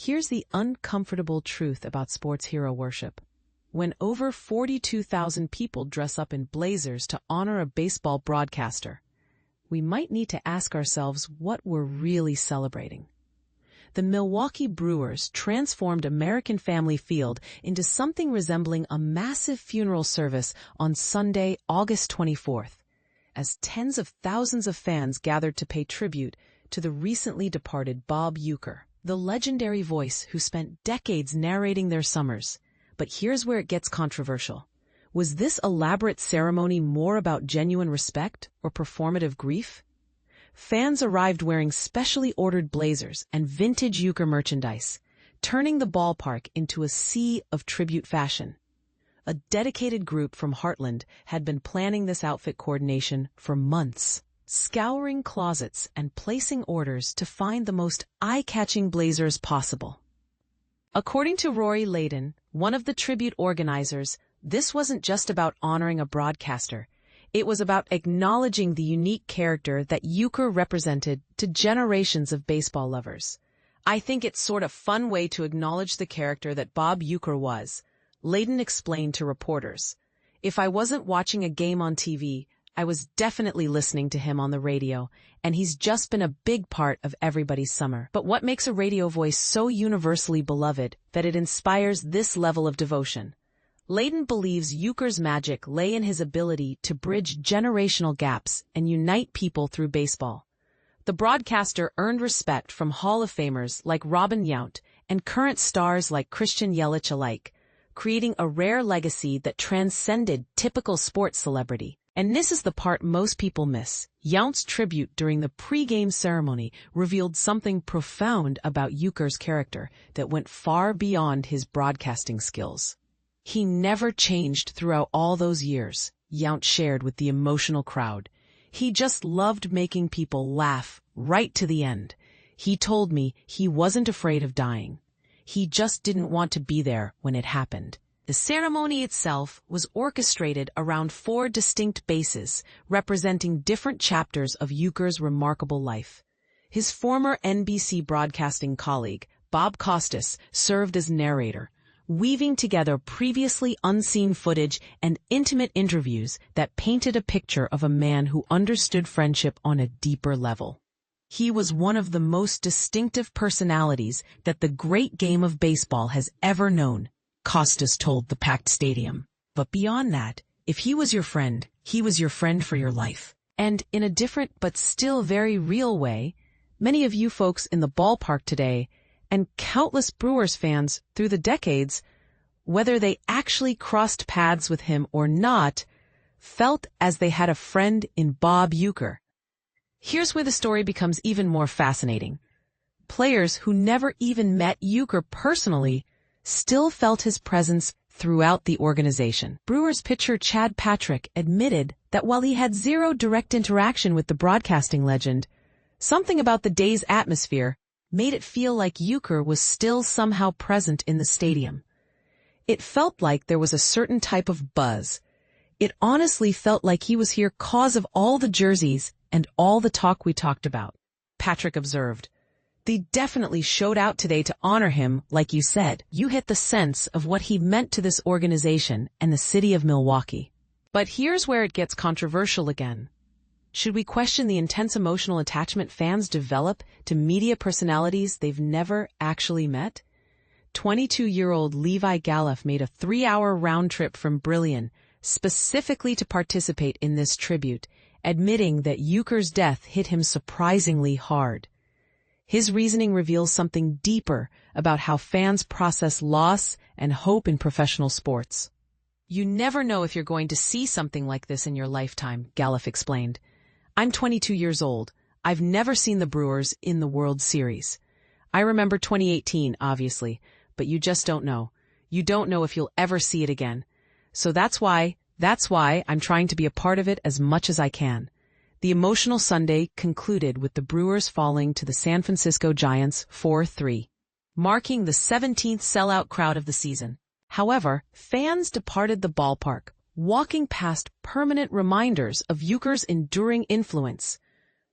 here's the uncomfortable truth about sports hero worship. When over 42,000 people dress up in blazers to honor a baseball broadcaster, we might need to ask ourselves what we're really celebrating. The Milwaukee Brewers transformed American Family Field into something resembling a massive funeral service on Sunday, August 24th, as tens of thousands of fans gathered to pay tribute to the recently departed Bob Uecker, the legendary voice who spent decades narrating their summers. But here's where it gets controversial. Was this elaborate ceremony more about genuine respect or performative grief? Fans arrived wearing specially ordered blazers and vintage Uecker merchandise, turning the ballpark into a sea of tribute fashion. A dedicated group from Heartland had been planning this outfit coordination for months, scouring closets and placing orders to find the most eye-catching blazers possible. According to Rory Layden, one of the tribute organizers, this wasn't just about honoring a broadcaster. It was about acknowledging the unique character that Uecker represented to generations of baseball lovers. I think it's sort of fun way to acknowledge the character that Bob Uecker was, Layden explained to reporters. If I wasn't watching a game on TV, I was definitely listening to him on the radio, and he's just been a big part of everybody's summer. But what makes a radio voice so universally beloved that it inspires this level of devotion? Layden believes Uecker's magic lay in his ability to bridge generational gaps and unite people through baseball. The broadcaster earned respect from Hall of Famers like Yount and current stars like Christian Yelich alike, creating a rare legacy that transcended typical sports celebrity. And this is the part most people miss. Yount's tribute during the pre-game ceremony revealed something profound about Uecker's character that went far beyond his broadcasting skills. He never changed throughout all those years, Yount shared with the emotional crowd. He just loved making people laugh right to the end. He told me he wasn't afraid of dying. He just didn't want to be there when it happened. The ceremony itself was orchestrated around 4 distinct bases, representing different chapters of Uecker's remarkable life. His former NBC broadcasting colleague, Bob Costas, served as narrator, weaving together previously unseen footage and intimate interviews that painted a picture of a man who understood friendship on a deeper level. He was one of the most distinctive personalities that the great game of baseball has ever known, Costas told the packed stadium. But beyond that, if he was your friend, he was your friend for your life. And in a different but still very real way, many of you folks in the ballpark today and countless Brewers fans through the decades, whether they actually crossed paths with him or not, felt as they had a friend in Bob Uecker. Here's where the story becomes even more fascinating. Players who never even met Uecker personally still felt his presence throughout the organization. Brewers pitcher Chad Patrick admitted that while he had zero direct interaction with the broadcasting legend, something about the day's atmosphere made it feel like Uecker was still somehow present in the stadium. It felt like there was a certain type of buzz. It honestly felt like he was here cause of all the jerseys and all the talk we talked about, Patrick observed. They definitely showed out today to honor him, like you said. You hit the sense of what he meant to this organization and the city of Milwaukee. But here's where it gets controversial again. Should we question the intense emotional attachment fans develop to media personalities they've never actually met? 22-year-old Levi Galliff made a 3-hour round trip from Brillion specifically to participate in this tribute, admitting that Uecker's death hit him surprisingly hard. His reasoning reveals something deeper about how fans process loss and hope in professional sports. You never know if you're going to see something like this in your lifetime, Galliff explained. I'm 22 years old. I've never seen the Brewers in the World Series. I remember 2018, obviously, but you just don't know. You don't know if you'll ever see it again. So that's why I'm trying to be a part of it as much as I can. The emotional Sunday concluded with the Brewers falling to the San Francisco Giants 4-3, marking the 17th sellout crowd of the season. However, fans departed the ballpark, walking past permanent reminders of Uecker's enduring influence.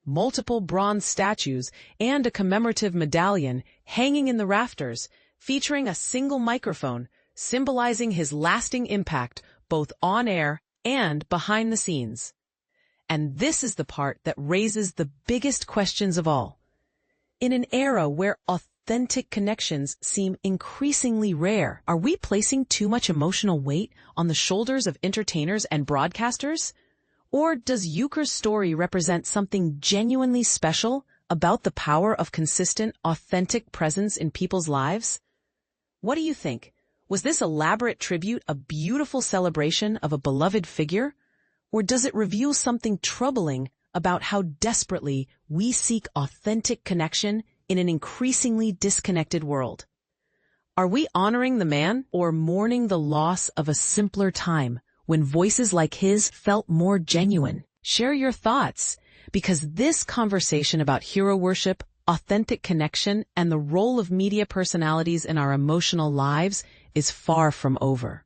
multiple bronze statues, and a commemorative medallion hanging in the rafters, featuring a single microphone, symbolizing his lasting impact both on air and behind the scenes. And this is the part that raises the biggest questions of all. In an era where authentic connections seem increasingly rare, are we placing too much emotional weight on the shoulders of entertainers and broadcasters? Or does Uecker's story represent something genuinely special about the power of consistent, authentic presence in people's lives? What do you think? Was this elaborate tribute a beautiful celebration of a beloved figure? Or does it reveal something troubling about how desperately we seek authentic connection in an increasingly disconnected world? Are we honoring the man or mourning the loss of a simpler time when voices like his felt more genuine? Share your thoughts, because this conversation about hero worship, authentic connection, and the role of media personalities in our emotional lives is far from over.